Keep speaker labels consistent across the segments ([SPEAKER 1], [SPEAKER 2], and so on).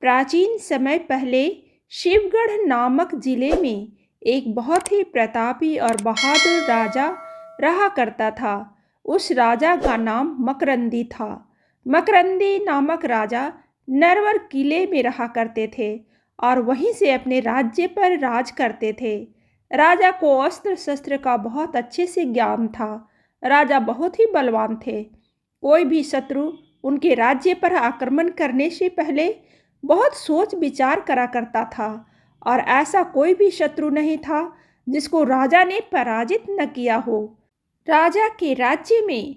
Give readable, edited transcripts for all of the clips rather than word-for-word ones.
[SPEAKER 1] प्राचीन समय पहले शिवगढ़ नामक जिले में एक बहुत ही प्रतापी और बहादुर राजा रहा करता था। उस राजा का नाम मकरंदी था। मकरंदी नामक राजा नरवर किले में रहा करते थे और वहीं से अपने राज्य पर राज करते थे। राजा को अस्त्र शस्त्र का बहुत अच्छे से ज्ञान था। राजा बहुत ही बलवान थे। कोई भी शत्रु उनके राज्य पर आक्रमण करने से पहले बहुत सोच विचार करा करता था और ऐसा कोई भी शत्रु नहीं था जिसको राजा ने पराजित न किया हो। राजा के राज्य में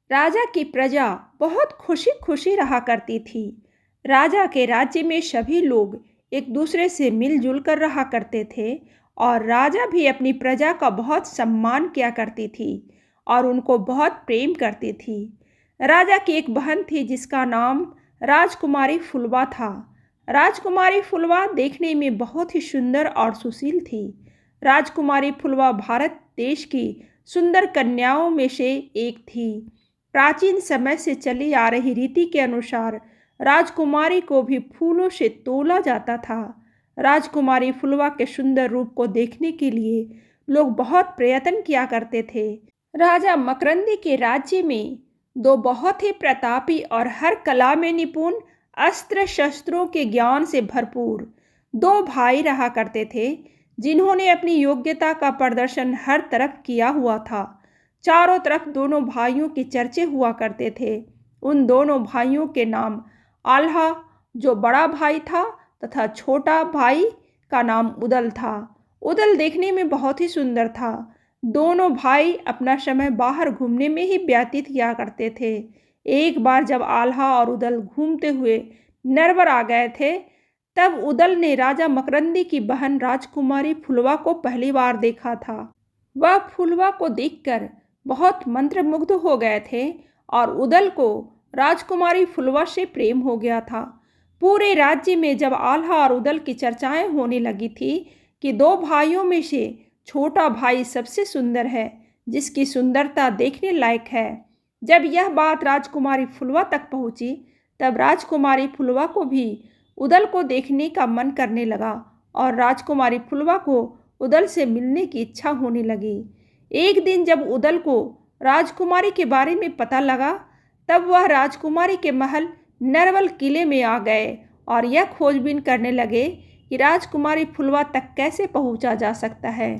[SPEAKER 1] राजा की प्रजा बहुत खुशी खुशी रहा करती थी। राजा के राज्य में सभी लोग एक दूसरे से मिलजुल कर रहा करते थे और राजा भी अपनी प्रजा का बहुत सम्मान किया करती थी और उनको बहुत प्रेम करती थी। राजा की एक बहन थी जिसका नाम राजकुमारी फुलवा था। राजकुमारी फुलवा देखने में बहुत ही सुंदर और सुशील थी। राजकुमारी फुलवा भारत देश की सुंदर कन्याओं में से एक थी। प्राचीन समय से चली आ रही रीति के अनुसार राजकुमारी को भी फूलों से तोला जाता था। राजकुमारी फुलवा के सुंदर रूप को देखने के लिए लोग बहुत प्रयत्न किया करते थे। राजा मकरंदी के राज्य में दो बहुत ही प्रतापी और हर कला में निपुण, अस्त्र शस्त्रों के ज्ञान से भरपूर दो भाई रहा करते थे जिन्होंने अपनी योग्यता का प्रदर्शन हर तरफ किया हुआ था। चारों तरफ दोनों भाइयों के चर्चे हुआ करते थे। उन दोनों भाइयों के नाम आल्हा जो बड़ा भाई था तथा छोटा भाई का नाम उदल था। उदल देखने में बहुत ही सुंदर था। दोनों भाई अपना समय बाहर घूमने में ही व्यतीत किया करते थे। एक बार जब आल्हा और उदल घूमते हुए नरवर आ गए थे तब उदल ने राजा मकरंदी की बहन राजकुमारी फुलवा को पहली बार देखा था। वह फुलवा को देखकर बहुत मंत्रमुग्ध हो गए थे और उदल को राजकुमारी फुलवा से प्रेम हो गया था। पूरे राज्य में जब आल्हा और उदल की चर्चाएं होने लगी थी कि दो भाइयों में से छोटा भाई सबसे सुंदर है, जिसकी सुंदरता देखने लायक है। जब यह बात राजकुमारी फुलवा तक पहुंची तब राजकुमारी फुलवा को भी उदल को देखने का मन करने लगा और राजकुमारी फुलवा को उदल से मिलने की इच्छा होने लगी। एक दिन जब उदल को राजकुमारी के बारे में पता लगा तब वह राजकुमारी के महल नरवल किले में आ गए और यह खोजबीन करने लगे कि राजकुमारी फुलवा तक कैसे पहुंचा जा सकता है।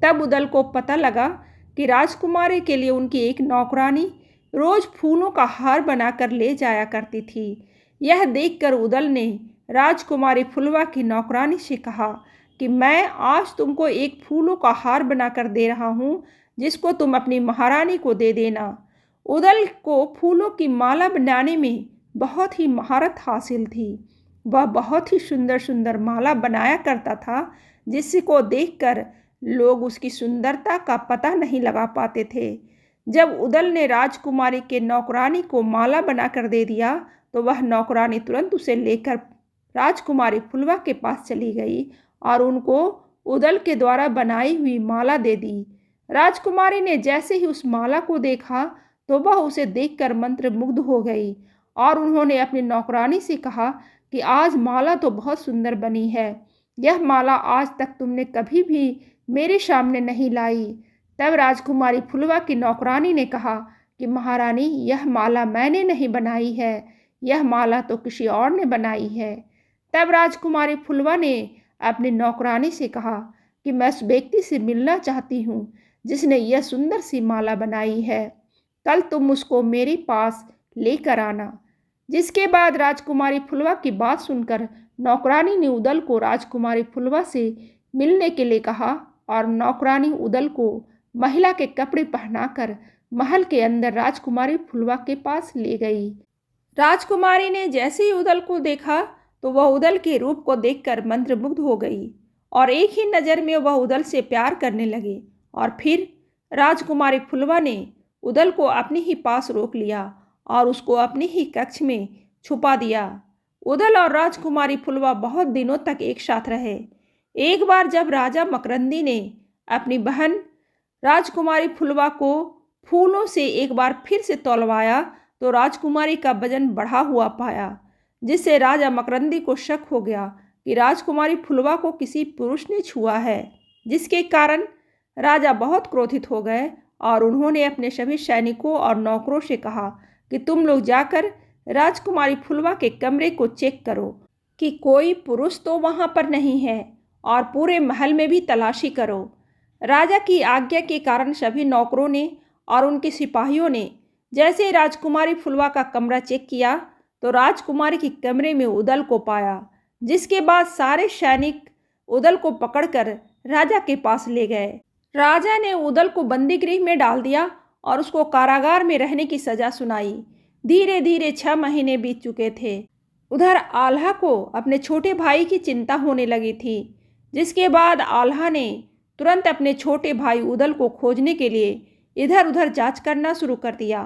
[SPEAKER 1] तब उदल को पता लगा कि राजकुमारी के लिए उनकी एक नौकरानी रोज फूलों का हार बनाकर ले जाया करती थी। यह देखकर उदल ने राजकुमारी फुलवा की नौकरानी से कहा कि मैं आज तुमको एक फूलों का हार बनाकर दे रहा हूँ जिसको तुम अपनी महारानी को दे देना। उदल को फूलों की माला बनाने में बहुत ही महारत हासिल थी। वह बहुत ही सुंदर सुंदर माला बनाया करता था जिसको देखकर लोग उसकी सुंदरता का पता नहीं लगा पाते थे। जब उदल ने राजकुमारी के नौकरानी को माला बनाकर दे दिया तो वह नौकरानी तुरंत उसे लेकर राजकुमारी फुलवा के पास चली गई और उनको उदल के द्वारा बनाई हुई माला दे दी। राजकुमारी ने जैसे ही उस माला को देखा तो वह उसे देखकर मंत्रमुग्ध हो गई और उन्होंने अपनी नौकरानी से कहा कि आज माला तो बहुत सुंदर बनी है। यह माला आज तक तुमने कभी भी मेरे सामने नहीं लाई। तब राजकुमारी फुलवा की नौकरानी ने कहा कि महारानी, यह माला मैंने नहीं बनाई है, यह माला तो किसी और ने बनाई है। तब राजकुमारी फुलवा ने अपनी नौकरानी से कहा कि मैं उस व्यक्ति से मिलना चाहती हूँ जिसने यह सुंदर सी माला बनाई है। कल तुम उसको मेरे पास लेकर आना। जिसके बाद राजकुमारी फुलवा की बात सुनकर नौकरानी ने उदल को राजकुमारी फुलवा से मिलने के लिए कहा और नौकरानी उदल को महिला के कपड़े पहनाकर महल के अंदर राजकुमारी फुलवा के पास ले गई। राजकुमारी ने जैसे ही उदल को देखा तो वह उदल के रूप को देखकर मंत्रमुग्ध हो गई और एक ही नज़र में वह उदल से प्यार करने लगे। और फिर राजकुमारी फुलवा ने उदल को अपने ही पास रोक लिया और उसको अपने ही कक्ष में छुपा दिया। उदल और राजकुमारी फुलवा बहुत दिनों तक एक साथ रहे। एक बार जब राजा मकरंदी ने अपनी बहन राजकुमारी फुलवा को फूलों से एक बार फिर से तौलवाया तो राजकुमारी का वजन बढ़ा हुआ पाया। जिससे राजा मकरंदी को शक हो गया कि राजकुमारी फुलवा को किसी पुरुष ने छुआ है, जिसके कारण राजा बहुत क्रोधित हो गए और उन्होंने अपने सभी सैनिकों और नौकरों से कहा कि तुम लोग जाकर राजकुमारी फुलवा के कमरे को चेक करो कि कोई पुरुष तो वहाँ पर नहीं है, और पूरे महल में भी तलाशी करो। राजा की आज्ञा के कारण सभी नौकरों ने और उनके सिपाहियों ने जैसे राजकुमारी फुलवा का कमरा चेक किया तो राजकुमारी के कमरे में उदल को पाया, जिसके बाद सारे सैनिक उदल को पकड़कर राजा के पास ले गए। राजा ने उदल को बंदी गृह में डाल दिया और उसको कारागार में रहने की सजा सुनाई। धीरे धीरे 6 महीने बीत चुके थे। उधर आल्हा को अपने छोटे भाई की चिंता होने लगी थी, जिसके बाद आल्हा ने तुरंत अपने छोटे भाई उदल को खोजने के लिए इधर उधर जांच करना शुरू कर दिया।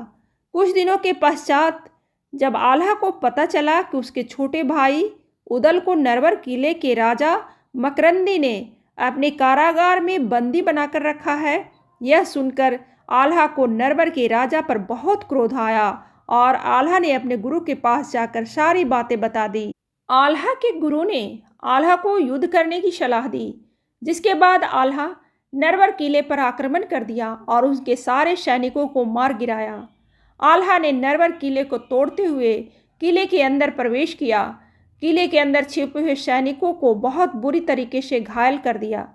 [SPEAKER 1] कुछ दिनों के पश्चात जब आल्हा को पता चला कि उसके छोटे भाई उदल को नरवर किले के राजा मकरंदी ने अपने कारागार में बंदी बनाकर रखा है, यह सुनकर आल्हा को नरवर के राजा पर बहुत क्रोध आया और आल्हा ने अपने गुरु के पास जाकर सारी बातें बता दी। आल्हा के गुरु ने आल्हा को युद्ध करने की सलाह दी, जिसके बाद आल्हा नरवर किले पर आक्रमण कर दिया और उसके सारे सैनिकों को मार गिराया। आल्हा ने नरवर किले को तोड़ते हुए किले के अंदर प्रवेश किया। किले के अंदर छिपे हुए सैनिकों को बहुत बुरी तरीके से घायल कर दिया।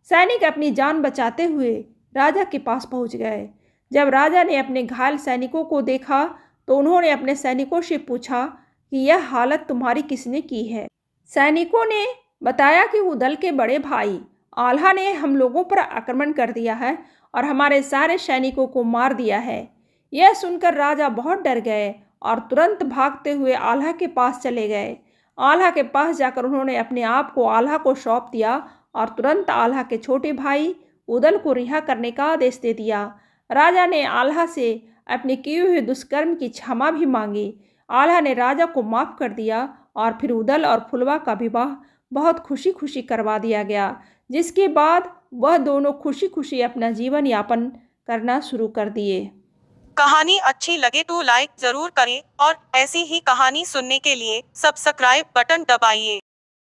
[SPEAKER 1] सैनिक अपनी जान बचाते हुए राजा के पास पहुंच गए। जब राजा ने अपने घायल सैनिकों को देखा तो उन्होंने अपने सैनिकों से पूछा कि यह हालत तुम्हारी किसने की है। सैनिकों ने बताया कि उदल के बड़े भाई आल्हा ने हम लोगों पर आक्रमण कर दिया है और हमारे सारे सैनिकों को मार दिया है। यह सुनकर राजा बहुत डर गए और तुरंत भागते हुए आल्हा के पास चले गए। आल्हा के पास जाकर उन्होंने अपने आप को आल्हा को सौंप दिया और तुरंत आल्हा के छोटे भाई उदल को रिहा करने का आदेश दे दिया। राजा ने आल्हा से अपने किए हुए दुष्कर्म की क्षमा भी मांगी। आल्हा ने राजा को माफ़ कर दिया और फिर उदल और फुलवा का विवाह बहुत खुशी खुशी करवा दिया गया, जिसके बाद वह दोनों खुशी खुशी अपना जीवन यापन करना शुरू कर दिए।
[SPEAKER 2] कहानी अच्छी लगे तो लाइक जरूर करें और ऐसी ही कहानी सुनने के लिए सब्सक्राइब बटन दबाइए।